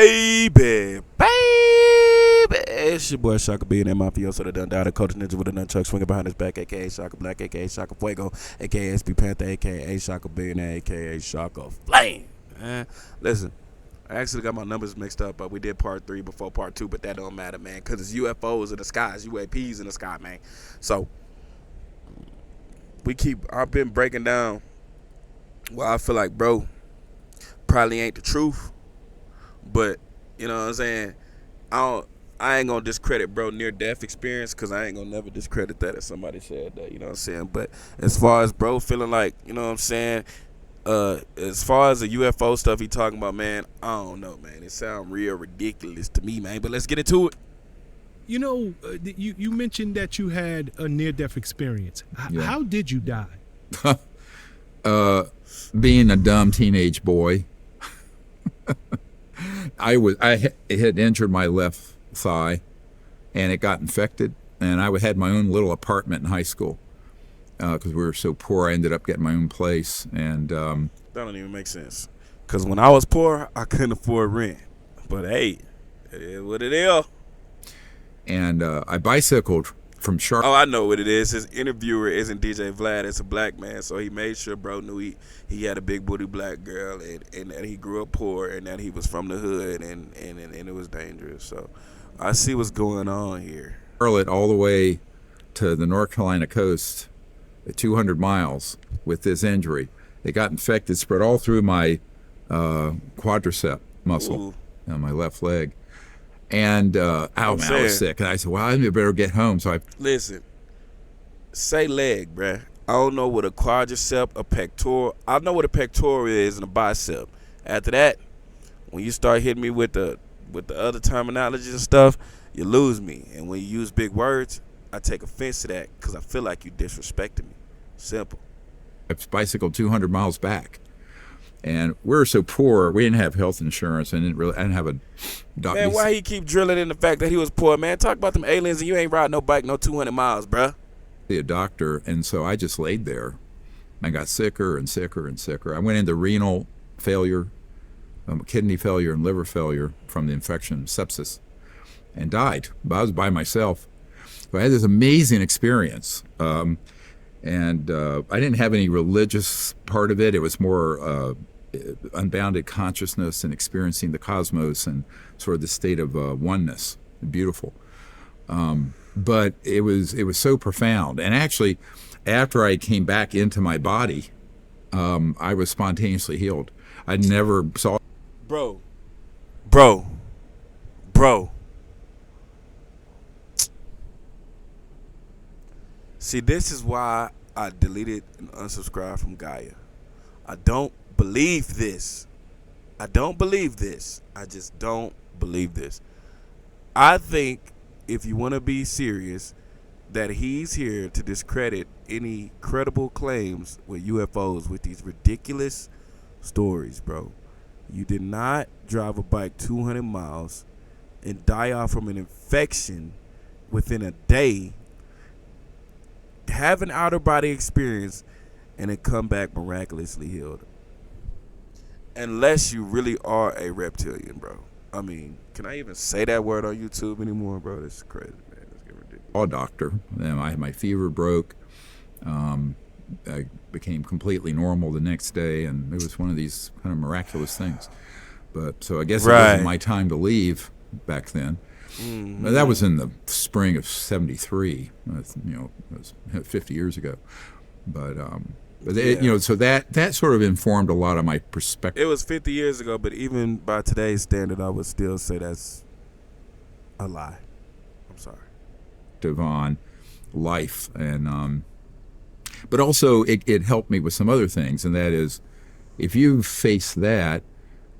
baby. It's your boy Shaka B and that mafioso that done died. A coach ninja with a nunchuck swinging behind his back, aka Shaka Black, aka Shaka Fuego, aka SB Panther, aka Shaka B and aka Shaka Flame. Listen, I actually got my numbers mixed up, but we did part 3 before part 2, but that don't matter, man, because it's UFOs in the sky, it's UAPs in the sky, man. So I've been breaking down what I feel like, bro, probably ain't the truth, but you know what I'm saying, I ain't gonna discredit bro near-death experience, because I ain't gonna never discredit that if somebody said that, you know what I'm saying. But as far as bro feeling like, you know what I'm saying, as far as the UFO stuff he talking about, man, I don't know, man. It sounds real ridiculous to me, man. But let's get into it. You know, you mentioned that you had a near-death experience. Yeah. How did you die? Being a dumb teenage boy, I had injured my left thigh, and it got infected. And I had my own little apartment in high school because we were so poor. I ended up getting my own place, and that don't even make sense. Because when I was poor, I couldn't afford rent. But hey, it is what it is. And I bicycled from Charlotte. Oh, I know what it is. His interviewer isn't DJ Vlad. It's a black man. So he made sure bro knew he had a big booty black girl, and that he grew up poor, and that he was from the hood, and it was dangerous. So I see what's going on here. Charlotte all the way to the North Carolina coast, 200 miles with this injury. It got infected, spread all through my quadricep muscle on my left leg. And I was sick. And I said, well, I better get home. So listen, say leg, bruh. I don't know what a quadricep, a pectoral. I know what a pectoral is and a bicep. After that, when you start hitting me with the other terminology and stuff, you lose me. And when you use big words, I take offense to that because I feel like you disrespected me. Simple. I bicycled 200 miles back. And we were so poor, we didn't have health insurance, and I didn't have a doctor. Man, why he keep drilling in the fact that he was poor, man? Talk about them aliens, and you ain't riding no bike no 200 miles, bruh. A doctor, and so I just laid there. I got sicker and sicker and sicker. I went into renal failure, kidney failure, and liver failure from the infection, sepsis, and died. But I was by myself. So I had this amazing experience. And I didn't have any religious part of it. It was more unbounded consciousness and experiencing the cosmos and sort of the state of oneness. Beautiful. But it was so profound. And actually, after I came back into my body, I was spontaneously healed. I never saw... Bro. See, this is why I deleted and unsubscribed from Gaia. I don't believe this. I just don't believe this. I think if you want to be serious, that he's here to discredit any credible claims with UFOs with these ridiculous stories, bro. You did not drive a bike 200 miles and die off from an infection within a day, have an outer body experience, and then come back miraculously healed. Unless you really are a reptilian, bro. I mean, can I even say that word on YouTube anymore, bro? This is crazy, man. It's getting ridiculous. A doctor. And my fever broke. I became completely normal the next day, and it was one of these kind of miraculous things. But so I guess it wasn't my time to leave back then. Mm-hmm. That was in the spring of '73. It was 50 years ago. But so that sort of informed a lot of my perspective. It was 50 years ago, but even by today's standard, I would still say that's a lie. I'm sorry. On life, and but also it helped me with some other things, and that is, if you face that,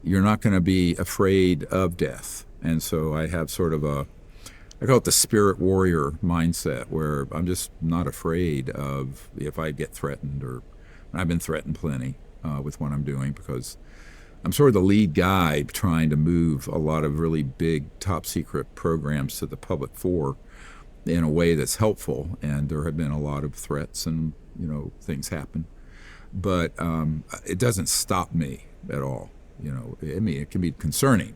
you're not going to be afraid of death. And so I have sort of I call it the spirit warrior mindset, where I'm just not afraid of if I get threatened, or I've been threatened plenty with what I'm doing, because I'm sort of the lead guy trying to move a lot of really big top secret programs to the public fore in a way that's helpful. And there have been a lot of threats and things happen, but it doesn't stop me at all. I mean, it can be concerning,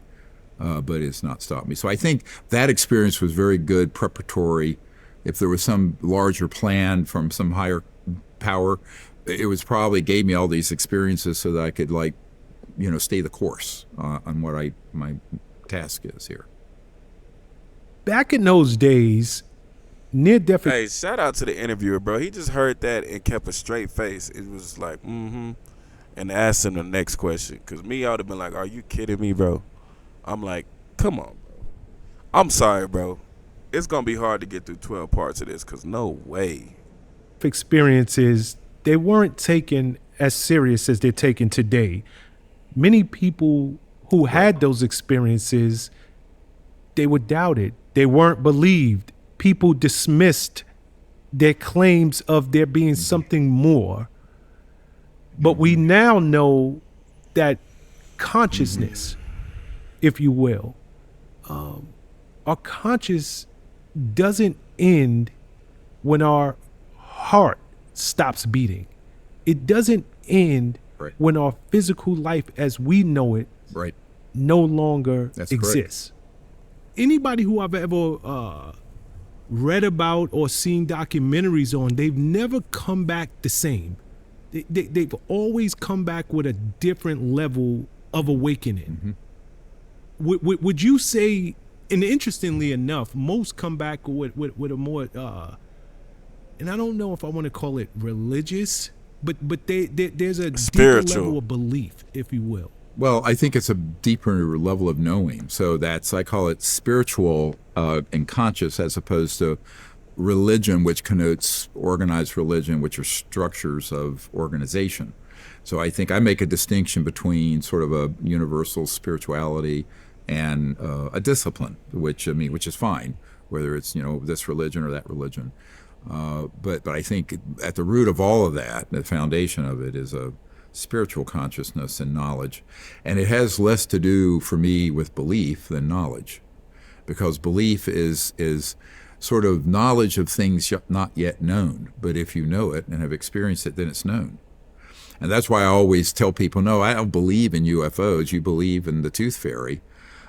but it's not stopped me. So I think that experience was very good preparatory. If there was some larger plan from some higher power, it was probably gave me all these experiences so that I could stay the course on what my task is here. Back in those days, near-death. Hey, shout out to the interviewer, bro. He just heard that and kept a straight face. It was like, and asked him the next question. Because me, I would have been like, are you kidding me, bro? I'm like, come on, bro. I'm sorry, bro. It's going to be hard to get through 12 parts of this because no way. Experiences, they weren't taken as serious as they're taken today. Many people who had those experiences, they were doubted. They weren't believed. People dismissed their claims of there being something more. But we now know that consciousness, if you will, our conscious doesn't end when our heart stops beating. It doesn't end when our physical life as we know it no longer exists. Anybody who I've ever read about or seen documentaries on, they've never come back the same. They've always come back with a different level of awakening. Would you say, and interestingly enough, most come back with a more, and I don't know if I want to call it religious, but there's a deeper level of belief, if you will. Well, I think it's a deeper level of knowing. So I call it spiritual and conscious as opposed to religion, which connotes organized religion, which are structures of organization. So I think I make a distinction between sort of a universal spirituality and a discipline, which is fine, whether it's this religion or that religion. But I think at the root of all of that, the foundation of it is a spiritual consciousness and knowledge. And it has less to do for me with belief than knowledge, because belief is sort of knowledge of things not yet known. But if you know it and have experienced it, then it's known. And that's why I always tell people, no, I don't believe in UFOs. You believe in the tooth fairy.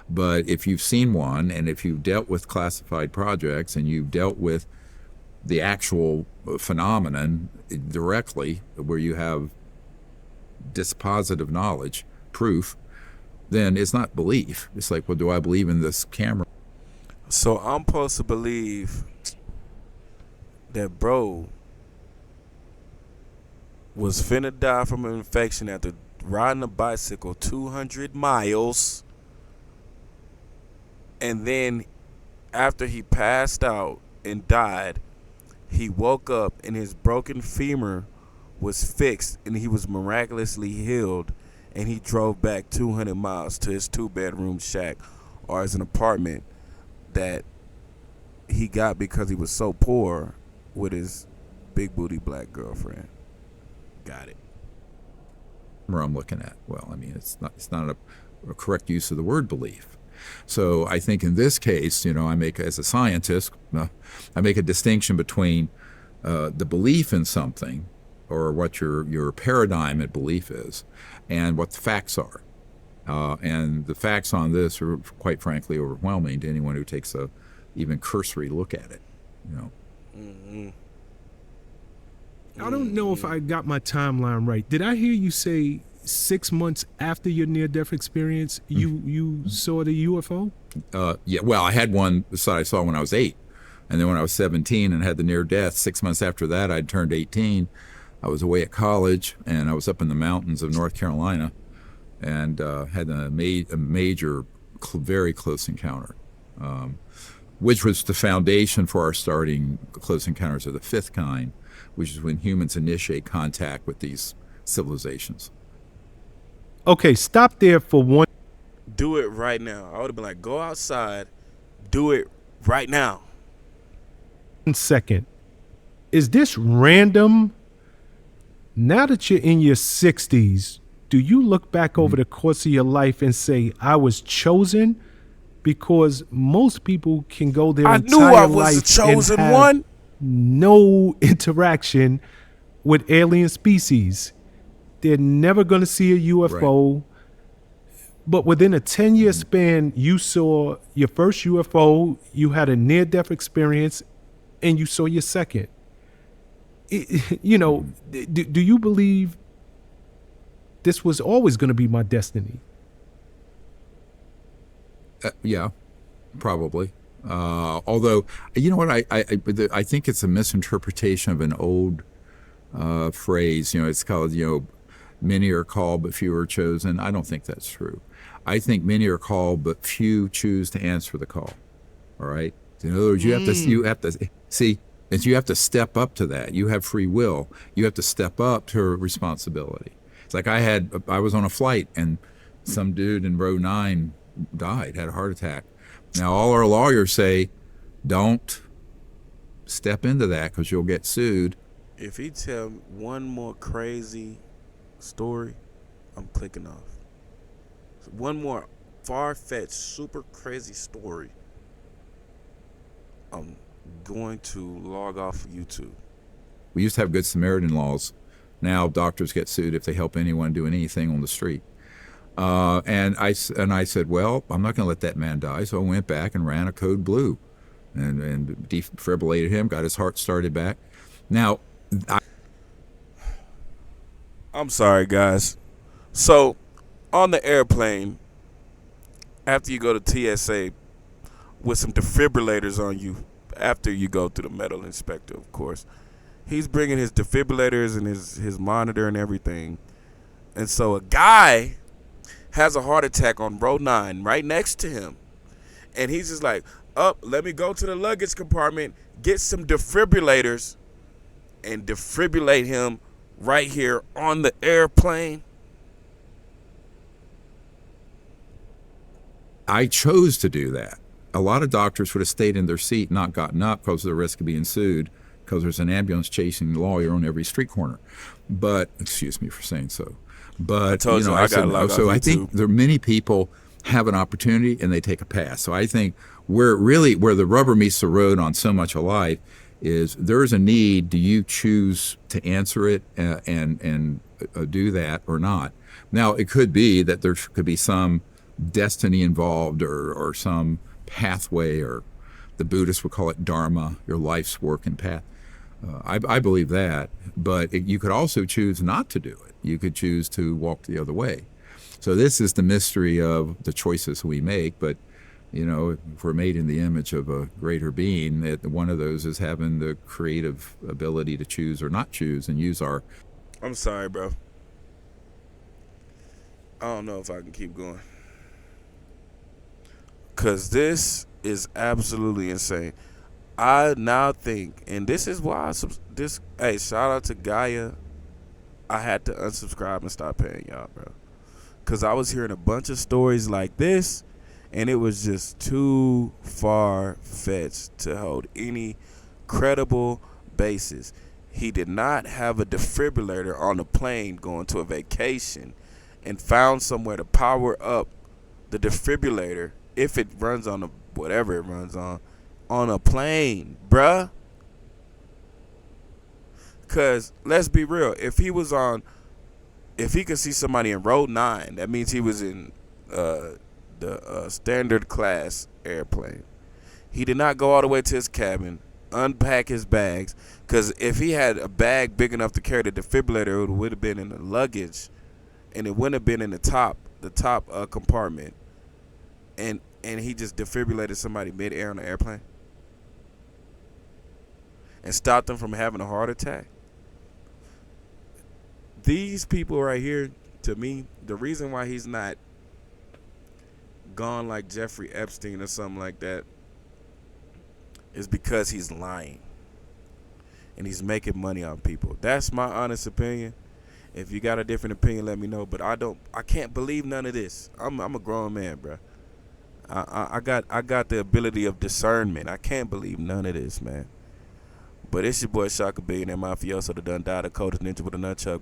But if you've seen one, and if you've dealt with classified projects, and you've dealt with the actual phenomenon directly, where you have dispositive knowledge, proof, then it's not belief. It's like, well, do I believe in this camera? So I'm supposed to believe that bro was finna die from an infection after riding a bicycle 200 miles, and then after he passed out and died, he woke up and his broken femur was fixed and he was miraculously healed, and he drove back 200 miles to his 2-bedroom shack, or as an apartment that he got because he was so poor, with his big booty black girlfriend. Got it. Where I'm looking at. Well, I mean, it's not a correct use of the word belief. So I think in this case, I make, as a scientist, I make a distinction between the belief in something, or what your paradigm at belief is, and what the facts are. And the facts on this are, quite frankly, overwhelming to anyone who takes a even cursory look at it. I don't know if I got my timeline right. Did I hear you say 6 months after your near-death experience, you saw the UFO? Yeah. Well, I had one that I saw when I was 8, and then when I was 17 and had the near-death, 6 months after that, I'd turned 18. I was away at college, and I was up in the mountains of North Carolina, and had a major, very close encounter, which was the foundation for our starting close encounters of the 5th kind, which is when humans initiate contact with these civilizations. Okay, stop there for one. Do it right now. I would have been like, go outside, do it right now. 1 second. Is this random? Now that you're in your 60s, do you look back over the course of your life and say, I was chosen? Because most people can go their I entire knew I was life the chosen and have one. no interaction with alien species. They're never going to see a UFO. But within a 10-year span, you saw your first UFO, you had a near-death experience, and you saw your second. Do you believe this was always going to be my destiny? Yeah, probably. Although, you know what, I think it's a misinterpretation of an old phrase. It's called, many are called but few are chosen. I don't think that's true. I think many are called but few choose to answer the call. All right. In other words, you have to see, and you have to step up to that. You have free will. You have to step up to responsibility. It's like I was on a flight and some dude in row 9 died, had a heart attack. Now all our lawyers say, don't step into that because you'll get sued. If he tell one more crazy story, I'm clicking off. One more far-fetched, super crazy story, I'm going to log off of YouTube. We used to have Good Samaritan laws. Now doctors get sued if they help anyone doing anything on the street. And I said, well, I'm not going to let that man die. So I went back and ran a code blue and defibrillated him, got his heart started back. Now, I'm sorry, guys. So, on the airplane, after you go to TSA with some defibrillators on you, after you go through the metal inspector, of course, he's bringing his defibrillators and his monitor and everything. And so a guy has a heart attack on row 9 right next to him. And he's just like, let me go to the luggage compartment, get some defibrillators, and defibrillate him right here on the airplane. I chose to do that. A lot of doctors would have stayed in their seat, not gotten up because of the risk of being sued, because there's an ambulance chasing the lawyer on every street corner. But, excuse me for saying so. But I told you, I got a lot so I think there are many people have an opportunity and they take a pass. So I think where the rubber meets the road on so much of life is there is a need. Do you choose to answer it and do that or not? Now, it could be that there could be some destiny involved or some pathway, or the Buddhists would call it dharma, your life's work and path. I believe that, but you could also choose not to do it. You could choose to walk the other way. So this is the mystery of the choices we make, but if we're made in the image of a greater being, one of those is having the creative ability to choose or not choose and use our... I'm sorry, bro. I don't know if I can keep going. Because this is absolutely insane. I now think, and this is why hey, shout out to Gaia. I had to unsubscribe and stop paying y'all, bro. Because I was hearing a bunch of stories like this, and it was just too far-fetched to hold any credible basis. He did not have a defibrillator on the plane going to a vacation and found somewhere to power up the defibrillator, if it runs on whatever it runs on a plane, bruh. Because, let's be real, if he could see somebody in row 9, that means he was in the standard class airplane. He did not go all the way to his cabin, unpack his bags, because if he had a bag big enough to carry the defibrillator, it would have been in the luggage, and it wouldn't have been in the top compartment. And he just defibrillated somebody mid-air on the airplane and stopped them from having a heart attack. These people right here, to me, the reason why he's not gone like Jeffrey Epstein or something like that is because he's lying and he's making money on people. That's my honest opinion. If you got a different opinion, let me know. But I can't believe none of this. I'm a grown man, bro. I got the ability of discernment. I can't believe none of this, man. But it's your boy Shaka Billionaire Mafioso, the done died, the coldest ninja with a nunchuck,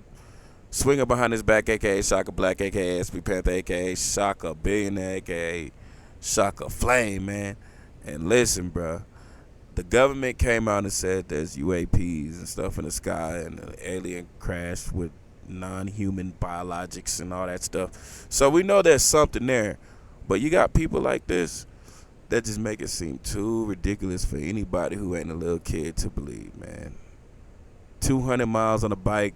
swinging behind his back, aka Shaka Black, aka SP Panther, aka Shaka Billionaire, aka Shaka Flame, man. And listen, bro, the government came out and said there's UAPs and stuff in the sky, and an alien crashed with non-human biologics and all that stuff. So we know there's something there. But you got people like this that just make it seem too ridiculous for anybody who ain't a little kid to believe, man. 200 miles on a bike,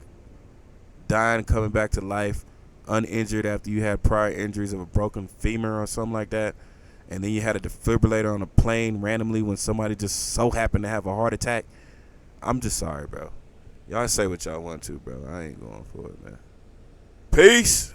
dying, coming back to life, uninjured after you had prior injuries of a broken femur or something like that. And then you had a defibrillator on a plane randomly when somebody just so happened to have a heart attack. I'm just sorry, bro. Y'all say what y'all want to, bro. I ain't going for it, man. Peace.